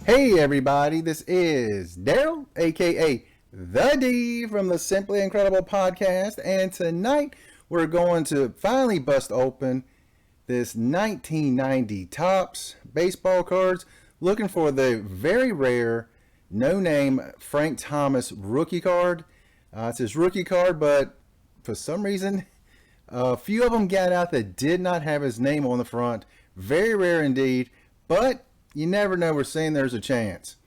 Hey everybody, this is Daryl, aka The D from the Simply Incredible podcast, and tonight we're going to finally bust open this 1990 Topps baseball cards, looking for the very rare no-name Frank Thomas rookie card. It's his rookie card, but for some reason a few of them got out that did not have his name on the front. Very rare indeed, but you never know. We're saying there's a chance.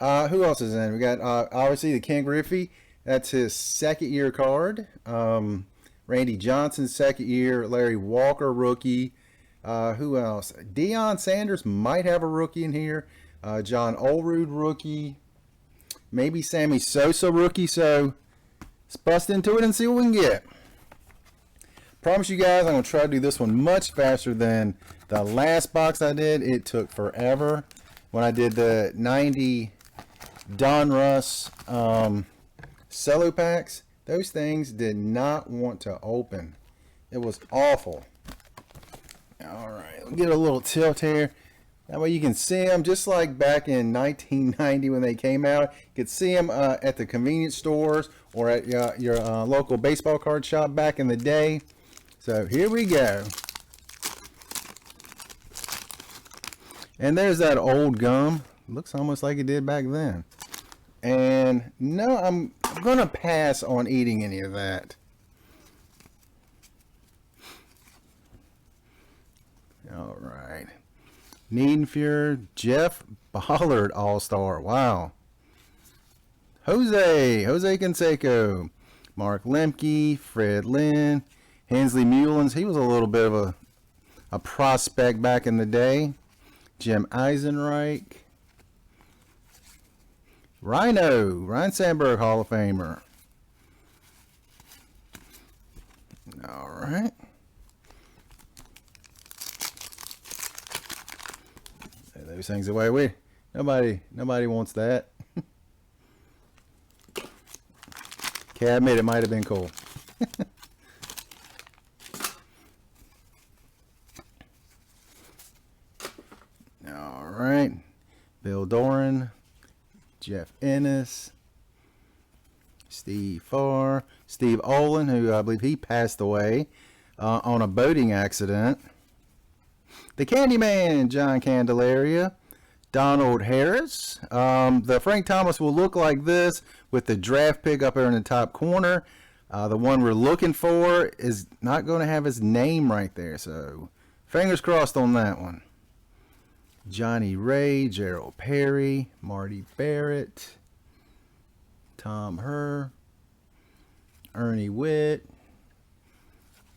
Who else is in? We got obviously the Ken Griffey. That's his second year card. Randy Johnson, second year. Larry Walker, rookie. Who else? Deion Sanders might have a rookie in here. John Olerud, rookie. Maybe Sammy Sosa, rookie. So let's bust into it and see what we can get. Promise you guys I'm going to try to do this one much faster than the last box I did. It took forever. When I did the 90 Donruss cello packs, those things did not want to open. It was awful. Alright, we'll get a little tilt here. That way you can see them just like back in 1990 when they came out. You could see them at the convenience stores or at your local baseball card shop back in the day. So here we go. And there's that old gum. Looks almost like it did back then. And no, I'm going to pass on eating any of that. All right. Niedenfuhr, Jeff Ballard All-Star. Wow. Jose Canseco, Mark Lemke, Fred Lynn, Hensley Mullins. He was a little bit of a prospect back in the day. Jim Eisenreich. Ryan Sandberg, Hall of Famer. All right. Those things away. Nobody wants that. Okay, I admit it might have been cool. All right. Bill Doran, Jeff Ennis, Steve Farr, Steve Olin, who I believe he passed away on a boating accident. The Candyman, John Candelaria, Donald Harris. The Frank Thomas will look like this with the draft pick up there in the top corner. The one we're looking for is not going to have his name right there, so fingers crossed on that one. Johnny Ray, Gerald Perry, Marty Barrett, Tom Herr, Ernie Witt,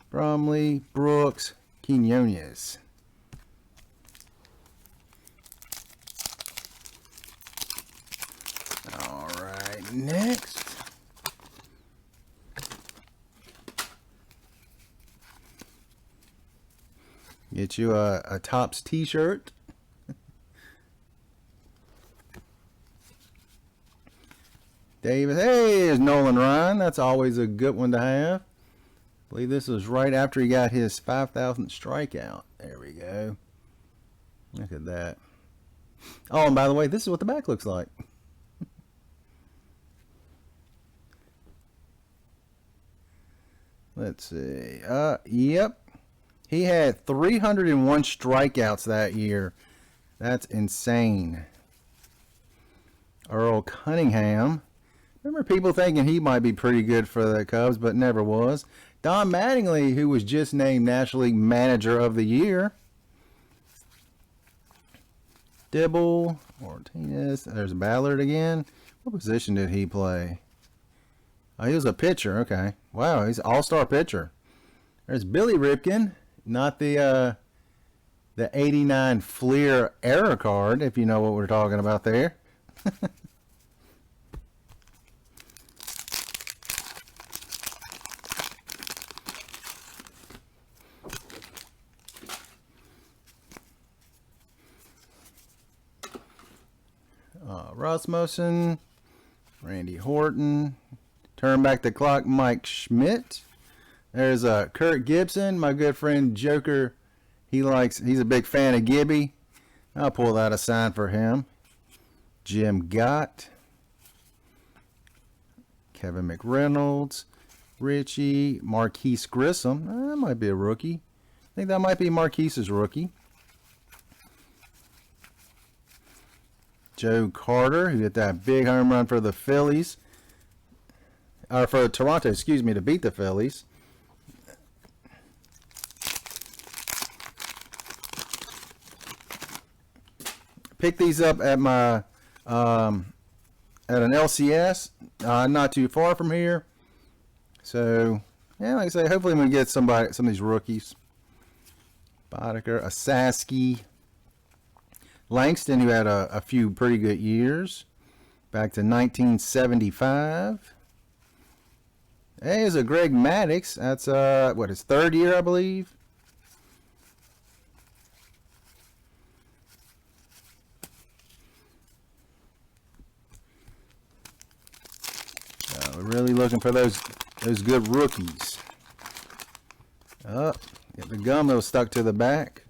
Bromley, Brooks, Quinones. All right, next. Get you a Topps t-shirt. David, hey, there's Nolan Ryan. That's always a good one to have. I believe this was right after he got his 5,000th strikeout. There we go. Look at that. Oh, and by the way, this is what the back looks like. Let's see. Yep. He had 301 strikeouts that year. That's insane. Earl Cunningham. Remember people thinking he might be pretty good for the Cubs, but never was. Don Mattingly, who was just named National League Manager of the Year. Dibble, Martinez. There's Ballard again. What position did he play? Oh, he was a pitcher. Okay. Wow, he's an all-star pitcher. There's Billy Ripken, not the 89 Fleer era card, if you know what we're talking about there. Rasmussen, Randy Horton, turn back the clock, Mike Schmidt. There's Kurt Gibson, my good friend Joker. He's a big fan of Gibby. I'll pull out a sign for him. Jim Gott, Kevin McReynolds, Richie, Marquise Grissom. That might be a rookie. I think that might be Marquise's rookie. Joe Carter, who hit that big home run for the Phillies. Or for Toronto, excuse me, to beat the Phillies. Picked these up at my at an LCS, not too far from here. So yeah, like I say, hopefully we get some of these rookies. Boddicker, Asaski, Langston, who had a few pretty good years, back to 1975. Hey, is a Greg Maddux. That's what, his third year, I believe. We're really looking for those good rookies. Oh, get the gum that was stuck to the back.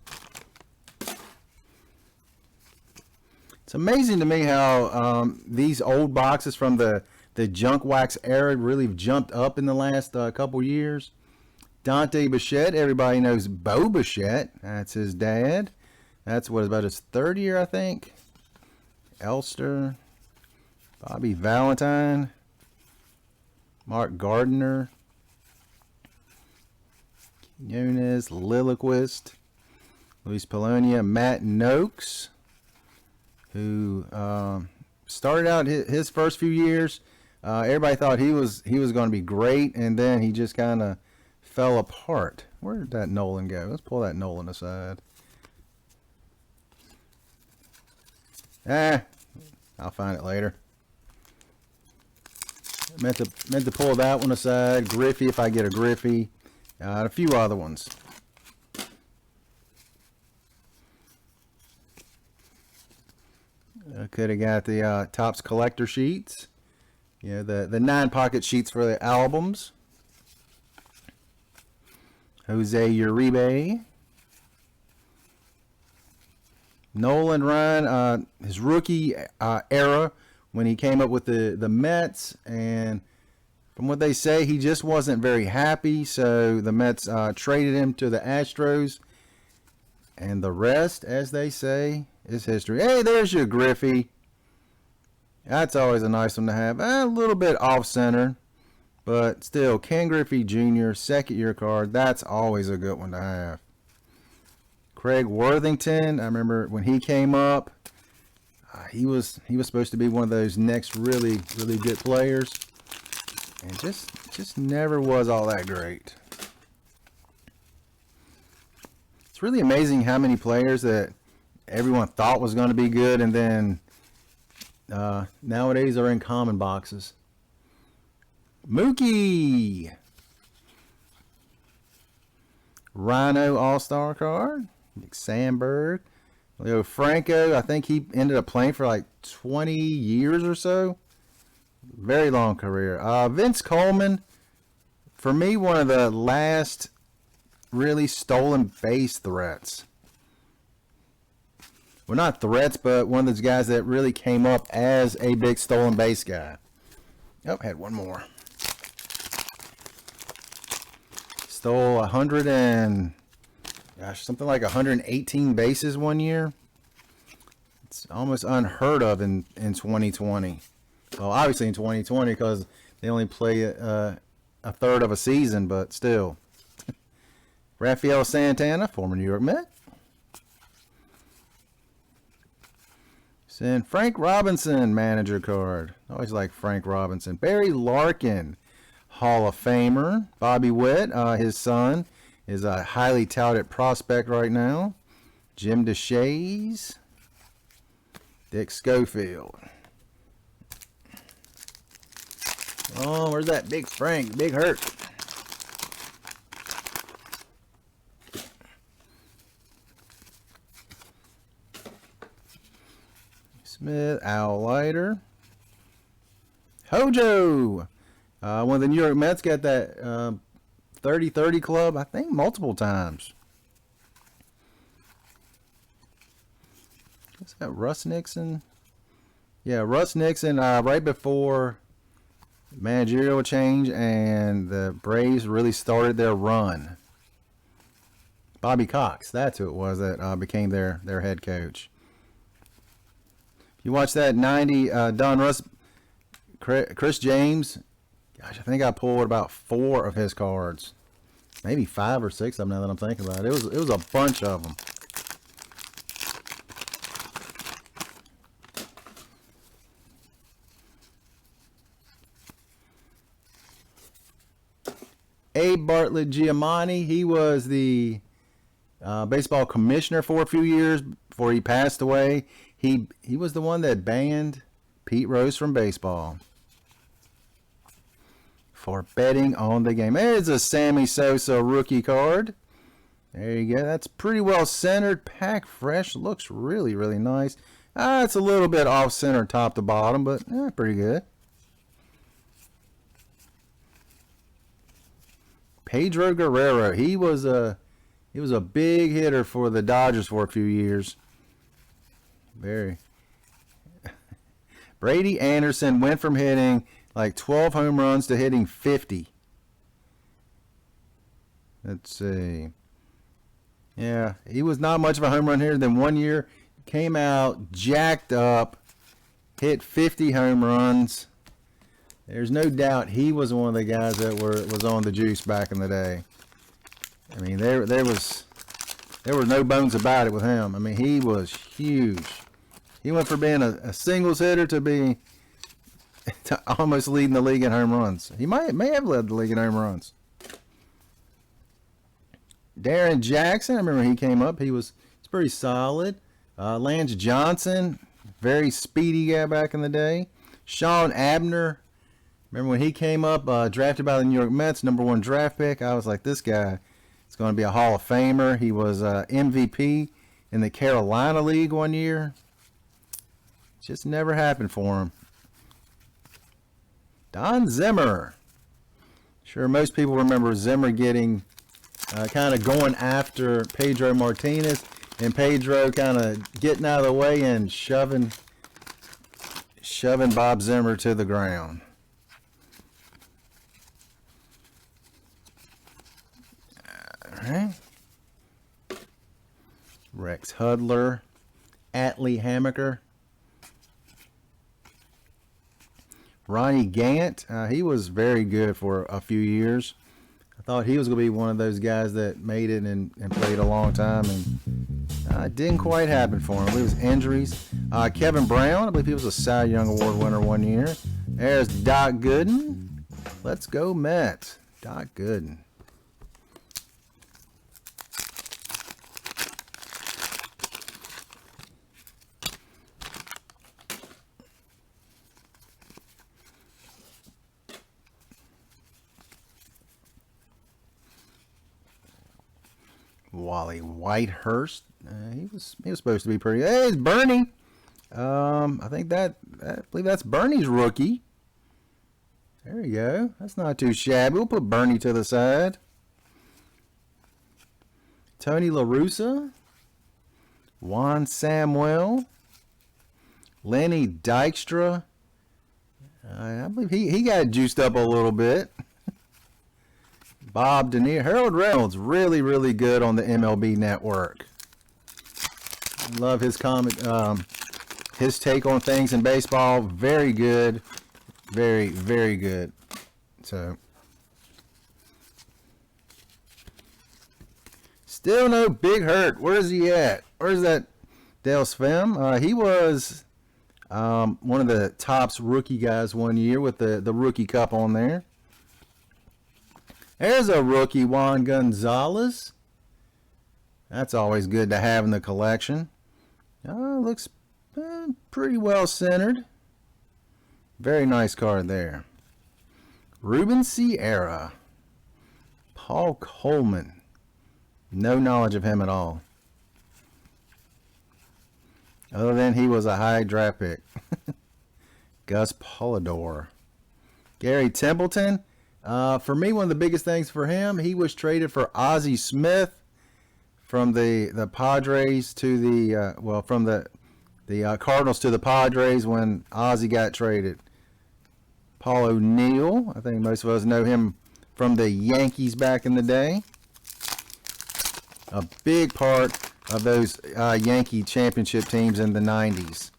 It's amazing to me how these old boxes from the junk wax era really jumped up in the last couple years. Dante Bichette, everybody knows Bo Bichette. That's his dad. That's what, about his third year, I think. Elster, Bobby Valentine, Mark Gardner, Quinones, Lilliquist, Luis Polonia, Matt Noakes, who started out his first few years. Everybody thought he was going to be great, and then he just kind of fell apart. Where did that Nolan go? Let's pull that Nolan aside. I'll find it later. Meant to pull that one aside. Griffey, if I get a Griffey. A few other ones. Could have got the Topps collector sheets. You know, the 9-pocket sheets for the albums. Jose Uribe. Nolan Ryan, his rookie era when he came up with the Mets, and from what they say, he just wasn't very happy, so the Mets traded him to the Astros, and the rest, as they say, is history. Hey, there's your Griffey. That's always a nice one to have. A little bit off-center, but still, Ken Griffey Jr., second-year card, that's always a good one to have. Craig Worthington, I remember when he came up, he was supposed to be one of those next really good players, and just never was all that great. It's really amazing how many players that everyone thought was going to be good, and then nowadays are in common boxes. Mookie, Rhino All-Star card. Nick Sandberg, Leo Franco. I think he ended up playing for like 20 years or so. Very long career. Vince Coleman, for me, one of the last really stolen base threats. Well, not threats, but one of those guys that really came up as a big stolen base guy. Oh, had one more. Stole 100 and... gosh, something like 118 bases one year. It's almost unheard of in 2020. Well, obviously in 2020 because they only play a third of a season, but still. Rafael Santana, former New York Met. Send Frank Robinson, manager card. Always like Frank Robinson. Barry Larkin, Hall of Famer. Bobby Witt, his son, is a highly touted prospect right now. Jim DeShays. Dick Schofield. Oh, where's that Big Frank? Big Hurt. Smith, Al Leiter. Hojo. One of the New York Mets got that 30-30 club, I think, multiple times. Is that Russ Nixon? Yeah, Russ Nixon, right before managerial change and the Braves really started their run. Bobby Cox, that's who it was that became their head coach. You watch that 90 Don Russ, Chris James. Gosh, I think I pulled about 4 of his cards, maybe 5 or 6 of them. Now that I'm thinking about it, it was a bunch of them. Abe Bartlett Giamatti, he was the baseball commissioner for a few years before he passed away. He was the one that banned Pete Rose from baseball for betting on the game. There's a Sammy Sosa rookie card. There you go. That's pretty well centered. Pack fresh. Looks really, really nice. It's a little bit off center top to bottom, but pretty good. Pedro Guerrero. He was a big hitter for the Dodgers for a few years. Very. Brady Anderson went from hitting like 12 home runs to hitting 50. Let's see. Yeah, he was not much of a home run hitter. Then one year came out jacked up, hit 50 home runs. There's no doubt he was one of the guys that was on the juice back in the day. I mean, there were no bones about it with him. I mean, he was huge. He went from being a singles hitter to almost leading the league in home runs. He may have led the league in home runs. Darren Jackson, I remember he came up. He's pretty solid. Lance Johnson, very speedy guy back in the day. Sean Abner. Remember when he came up, drafted by the New York Mets, #1 draft pick? I was like, this guy is going to be a Hall of Famer. He was MVP in the Carolina League one year. Just never happened for him. Don Zimmer. Sure, most people remember Zimmer getting kind of going after Pedro Martinez, and Pedro kind of getting out of the way and shoving Bob Zimmer to the ground. All right. Rex Hudler, Atlee Hammaker, Ronnie Gant. He was very good for a few years. I thought he was going to be one of those guys that made it and played a long time, and it didn't quite happen for him. I believe it was injuries. Kevin Brown, I believe he was a Cy Young Award winner one year. There's Doc Gooden. Let's go Mets. Doc Gooden. Wally Whitehurst. He was supposed to be pretty. Hey, it's Bernie. I believe that's Bernie's rookie. There you go. That's not too shabby. We'll put Bernie to the side. Tony La Russa. Juan Samuel. Lenny Dykstra. I believe he got juiced up a little bit. Bob Denier. Harold Reynolds, really, really good on the MLB Network. Love his comment, his take on things in baseball. Very good. Very, very good. So, still no Big Hurt. Where's he at? Where's that Dale Svem? He was one of the Topps rookie guys one year with the rookie cup on there. There's a rookie, Juan Gonzalez. That's always good to have in the collection. Looks pretty well centered. Very nice card there. Ruben Sierra. Paul Coleman. No knowledge of him at all. Other than he was a high draft pick. Gus Polidor. Gary Templeton. For me, one of the biggest things for him, he was traded for Ozzie Smith from the Padres to from the The Cardinals to the Padres when Ozzie got traded. Paul O'Neill, I think most of us know him from the Yankees back in the day. A big part of those Yankee championship teams in the 90s.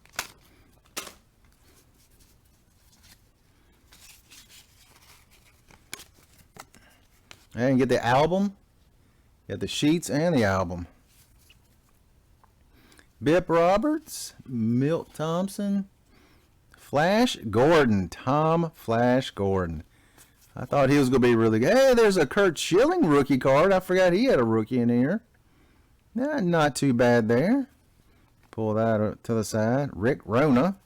And get the album. Get the sheets and the album. Bip Roberts, Milt Thompson, Flash Gordon, Tom Flash Gordon. I thought he was going to be really good. Hey, there's a Curt Schilling rookie card. I forgot he had a rookie in here. Not too bad there. Pull that to the side. Rick Rona.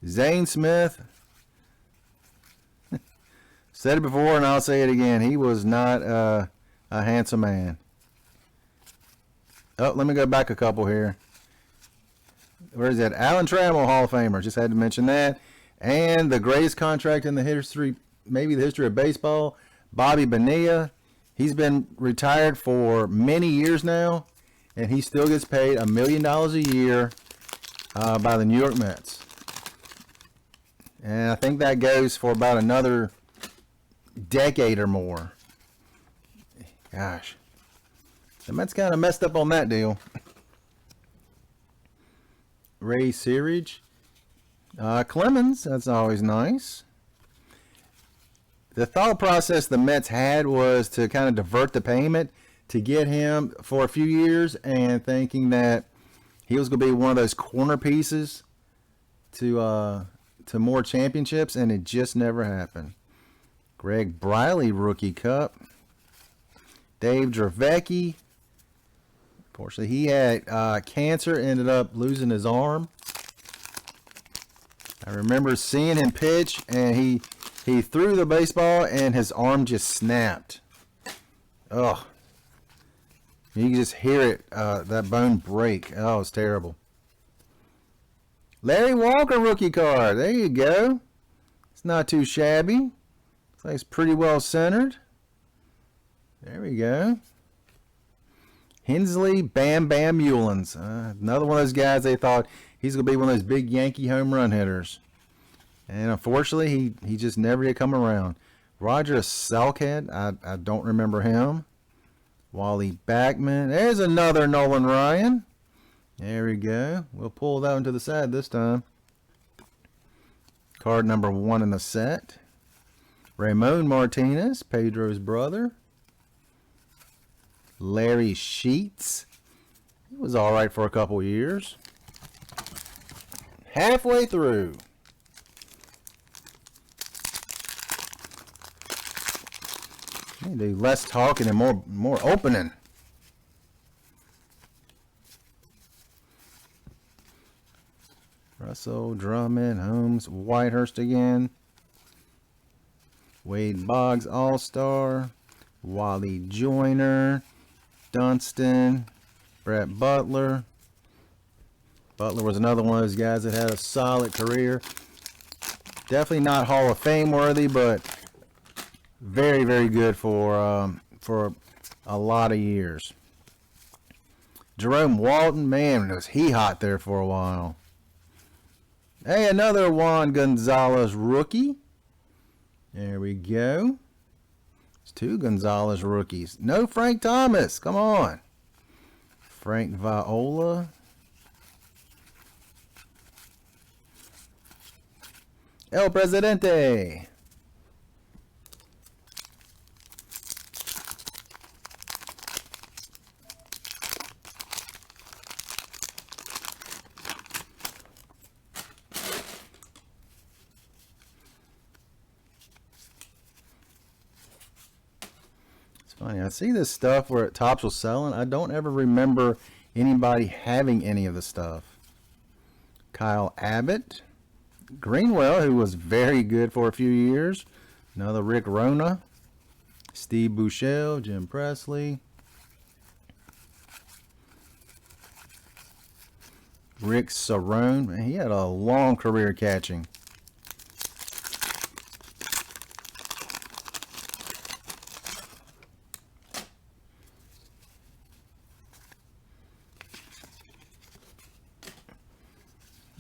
Zane Smith. Said it before and I'll say it again. He was not a handsome man. Oh, let me go back a couple here. Where is that? Alan Trammell, Hall of Famer. Just had to mention that. And the greatest contract in the history, maybe the history of baseball, Bobby Bonilla. He's been retired for many years now, and he still gets paid $1 million a year by the New York Mets. And I think that goes for about another decade or more. Gosh. The Mets kind of messed up on that deal. Ray Searage. Clemens, that's always nice. The thought process the Mets had was to kind of divert the payment to get him for a few years and thinking that he was going to be one of those corner pieces to more championships, and it just never happened. Greg Briley, Rookie Cup. Dave Dravecky. Unfortunately, he had cancer, ended up losing his arm. I remember seeing him pitch, and he threw the baseball, and his arm just snapped. Oh, you can just hear it, that bone break. Oh, it's terrible. Larry Walker rookie card. There you go. It's not too shabby. Looks like it's pretty well centered. There we go. Hensley Bam Bam Mullins. Another one of those guys they thought he's going to be one of those big Yankee home run hitters. And unfortunately, he just never did come around. Roger Salkhead. I don't remember him. Wally Backman. There's another Nolan Ryan. There we go. We'll pull that one to the side this time. Card number 1 in the set. Ramon Martinez, Pedro's brother. Larry Sheets. He was all right for a couple years. Halfway through. Do less talking and more opening. Russell, Drummond, Holmes, Whitehurst again. Wade Boggs, All-Star. Wally Joyner. Dunston. Brett Butler. Butler was another one of those guys that had a solid career. Definitely not Hall of Fame worthy, but very, very good for a lot of years. Jerome Walton, man, was he hot there for a while. Hey, another Juan Gonzalez rookie. There we go. It's 2 Gonzalez rookies. No Frank Thomas. Come on. Frank Viola. El Presidente. Funny, I see this stuff where Topps was selling. I don't ever remember anybody having any of the stuff. Kyle Abbott. Greenwell, who was very good for a few years. Another Rick Rona. Steve Buechele, Jim Presley. Rick Cerone. Man, he had a long career catching.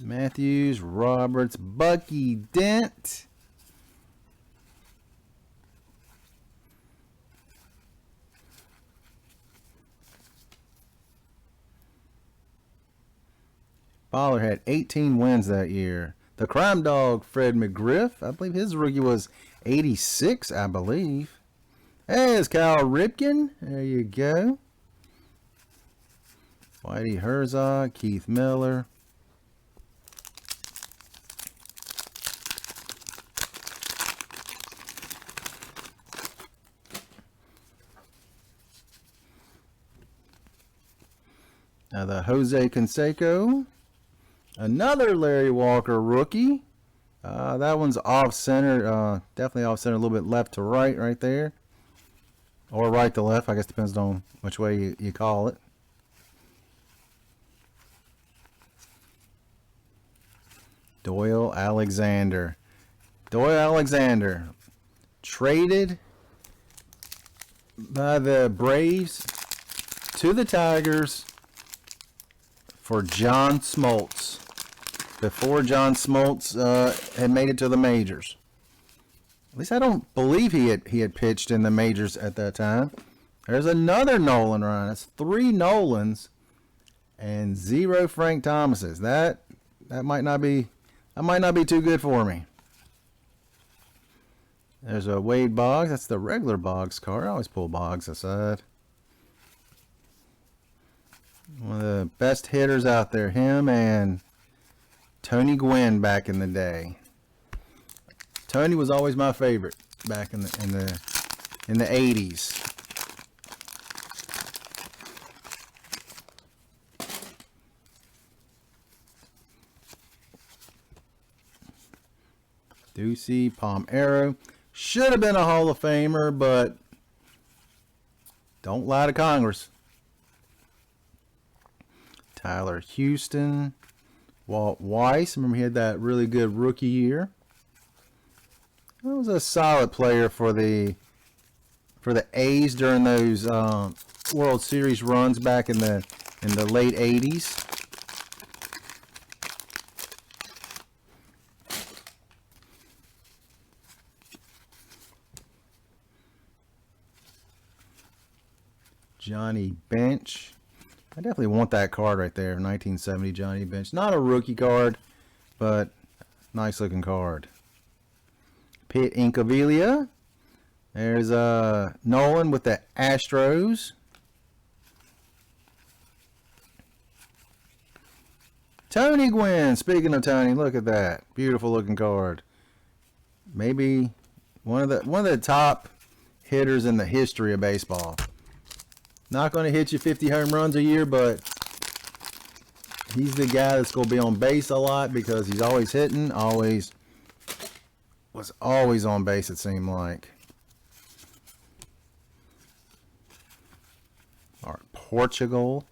Matthews, Roberts, Bucky Dent. Baller had 18 wins that year. The Crime Dog, Fred McGriff. I believe his rookie was 86, I believe. There's Kyle Ripken. There you go. Whitey Herzog, Keith Miller. Now the Jose Canseco. Another Larry Walker rookie. That one's off center. Definitely off center, a little bit left to right there. Or right to left. I guess depends on which way you call it. Doyle Alexander. Doyle Alexander. Traded by the Braves to the Tigers for John Smoltz. Before John Smoltz had made it to the majors. At least I don't believe he had pitched in the majors at that time. There's another Nolan run. That's 3 Nolans and 0 Frank Thomases. That might not be too good for me. There's a Wade Boggs. That's the regular Boggs card. I always pull Boggs aside. One of the best hitters out there. Him and Tony Gwynn back in the day. Tony was always my favorite back in the 80s. Ducey, Palm Arrow. Should have been a Hall of Famer, but don't lie to Congress. Tyler Houston. Walt Weiss. Remember he had that really good rookie year. He was a solid player for the A's during those World Series runs back in the late 80s. Johnny Bench. I definitely want that card right there, 1970 Johnny Bench. Not a rookie card, but nice looking card. Pete Incaviglia. There's Nolan with the Astros. Tony Gwynn. Speaking of Tony, look at that. Beautiful looking card. Maybe one of the top hitters in the history of baseball. Not going to hit you 50 home runs a year, but he's the guy that's going to be on base a lot because he's always hitting, was always on base, it seemed like. All right, Portugal.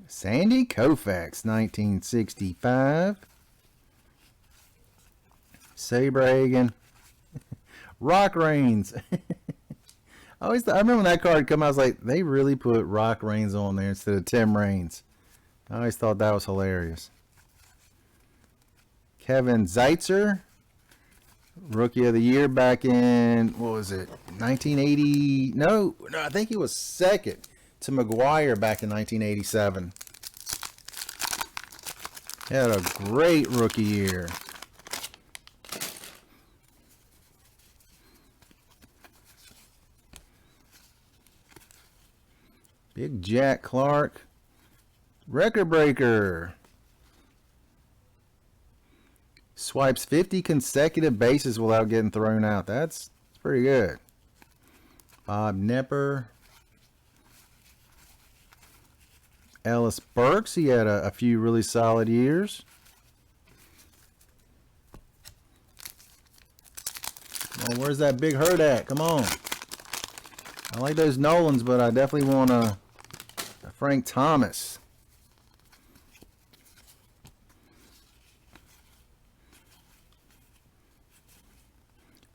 Sandy Koufax, 1965. Saberhagen. Rock Reigns. I remember when that card came out, I was like, they really put Rock Reigns on there instead of Tim Raines. I always thought that was hilarious. Kevin Zeitzer, Rookie of the Year back in, what was it, 1980? No, I think he was second to McGwire back in 1987. He had a great rookie year. Big Jack Clark. Record breaker. Swipes 50 consecutive bases without getting thrown out. That's pretty good. Bob Nepper. Ellis Burks. He had a few really solid years. Well, where's that big hurt at? Come on. I like those Nolans, but I definitely want a Frank Thomas.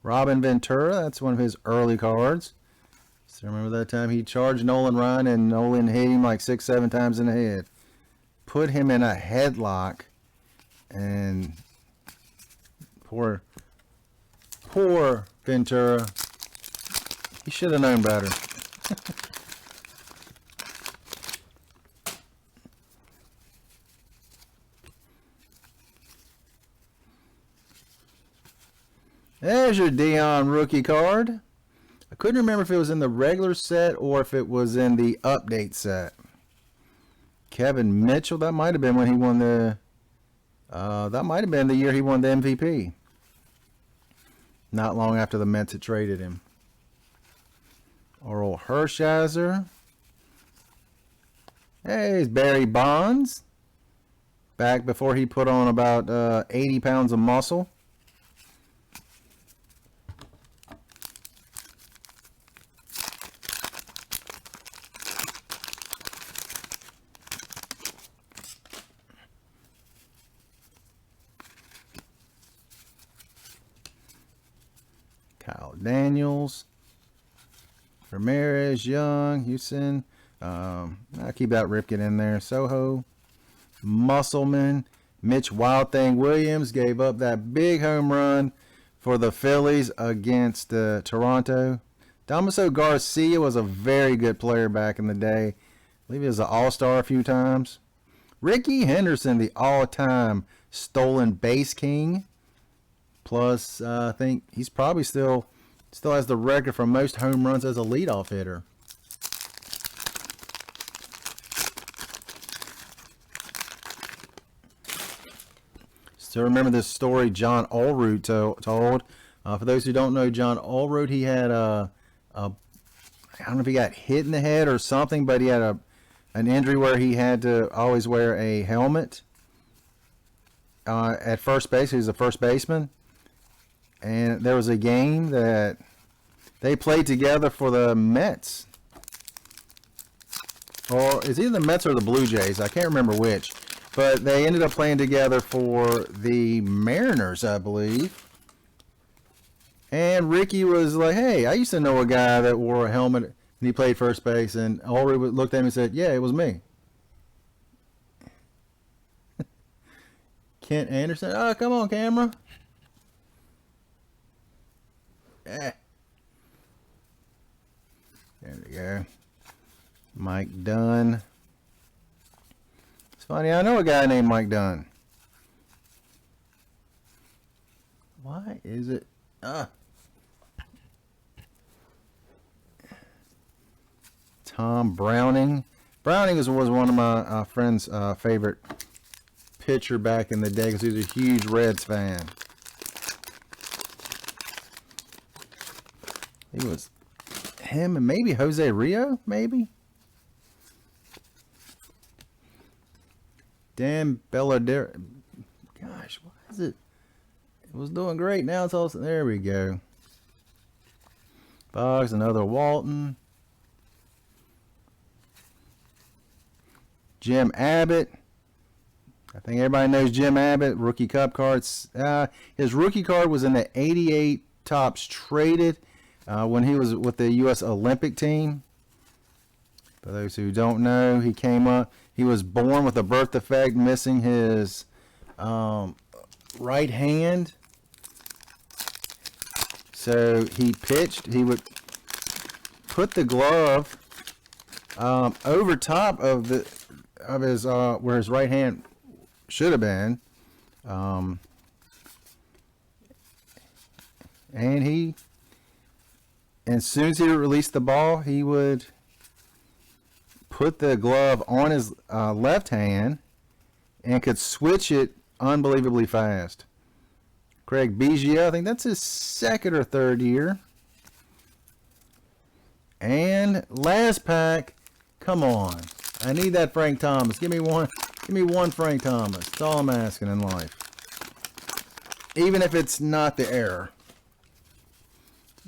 Robin Ventura, that's one of his early cards. So remember that time he charged Nolan Ryan and Nolan hit him like 6-7 times in the head. put him in a headlock, and poor Ventura. He should have known better. There's your Dion rookie card. I couldn't remember if it was in the regular set or if it was in the update set. Kevin Mitchell, that might have been when he won the that might have been the year he won the MVP. Not long after the Mets had traded him. Oral Hershiser. Hey, it's Barry Bonds. Back before he put on about 80 pounds of muscle. Kyle Daniels, Ramirez, Young, Houston. I'll keep that Ripken in there. Soho, Musselman, Mitch Wild Thing Williams gave up that big home run for the Phillies against Toronto. Damaso Garcia was a very good player back in the day. I believe he was an all-star a few times. Ricky Henderson, the all-time stolen base king. Plus, I think he's probably still has the record for most home runs as a leadoff hitter. Still remember this story John Allroot told. For those who don't know John Allroot, he had I don't know if he got hit in the head or something, but he had an injury where he had to always wear a helmet at first base. He was a first baseman. And there was a game that they played together for the Mets. Or it's either the Mets or the Blue Jays. I can't remember which. But they ended up playing together for the Mariners, I believe. And Ricky was like, hey, I used to know a guy that wore a helmet and he played first base. And Ulrich looked at him and said, yeah, it was me. Kent Anderson. Oh, come on, camera. There we go. Mike Dunn. It's funny, I know a guy named Mike Dunn. Why is it? Tom Browning. Browning was one of my friend's favorite pitcher back in the day because he was a huge Reds fan. He was him and maybe Jose Rio, maybe. Dan Belladere. Gosh, what is it? It was doing great. Now it's all. There we go. Boggs, another Walton. Jim Abbott. I think everybody knows Jim Abbott. Rookie Cup cards. His rookie card was in the 88 Topps traded. When he was with the U.S. Olympic team. For those who don't know, he came up. He was born with a birth defect, missing his right hand. So he pitched. He would put the glove over top of his where his right hand should have been, and he. And as soon as he released the ball, he would put the glove on his left hand and could switch it unbelievably fast. Craig Biggio, I think that's his second or third year. And last pack, come on. I need that Frank Thomas. Give me one Frank Thomas. That's all I'm asking in life. Even if it's not the error.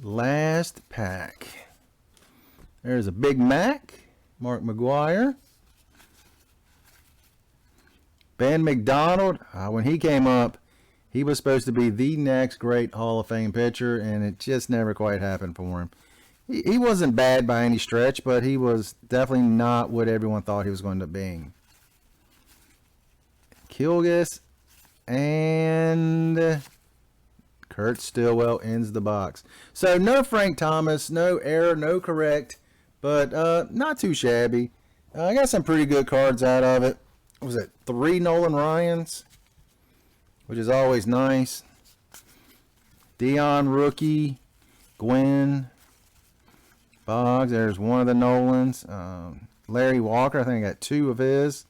Last pack. There's a Big Mac, Mark McGwire. Ben McDonald, when he came up, he was supposed to be the next great Hall of Fame pitcher, and it just never quite happened for him. He wasn't bad by any stretch, but he was definitely not what everyone thought he was going to be. Kilgus, and Kurt Stillwell ends the box. So no Frank Thomas, no error, no correct, but not too shabby. I got some pretty good cards out of it. What was it 3 Nolan Ryans, which is always nice. Dion rookie, Gwen, Boggs. There's one of the Nolans. Larry Walker, I think I got 2 of his.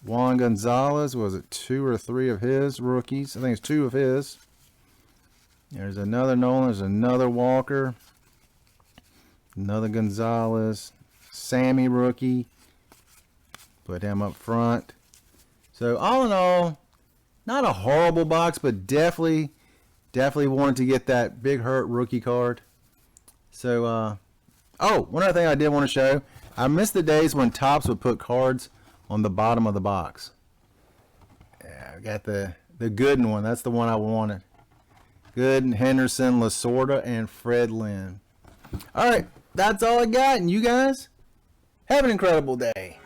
Juan Gonzalez, was it 2 or 3 of his rookies? I think it's 2 of his. There's another Nolan. There's another Walker. Another Gonzalez. Sammy rookie. Put him up front. So all in all, not a horrible box, but definitely wanted to get that Big Hurt rookie card. So, oh, one other thing I did want to show. I miss the days when Topps would put cards on the bottom of the box. Yeah, I got the Gooden one. That's the one I wanted. Gooden, Henderson, Lasorda, and Fred Lynn. All right, that's all I got. And you guys, have an incredible day.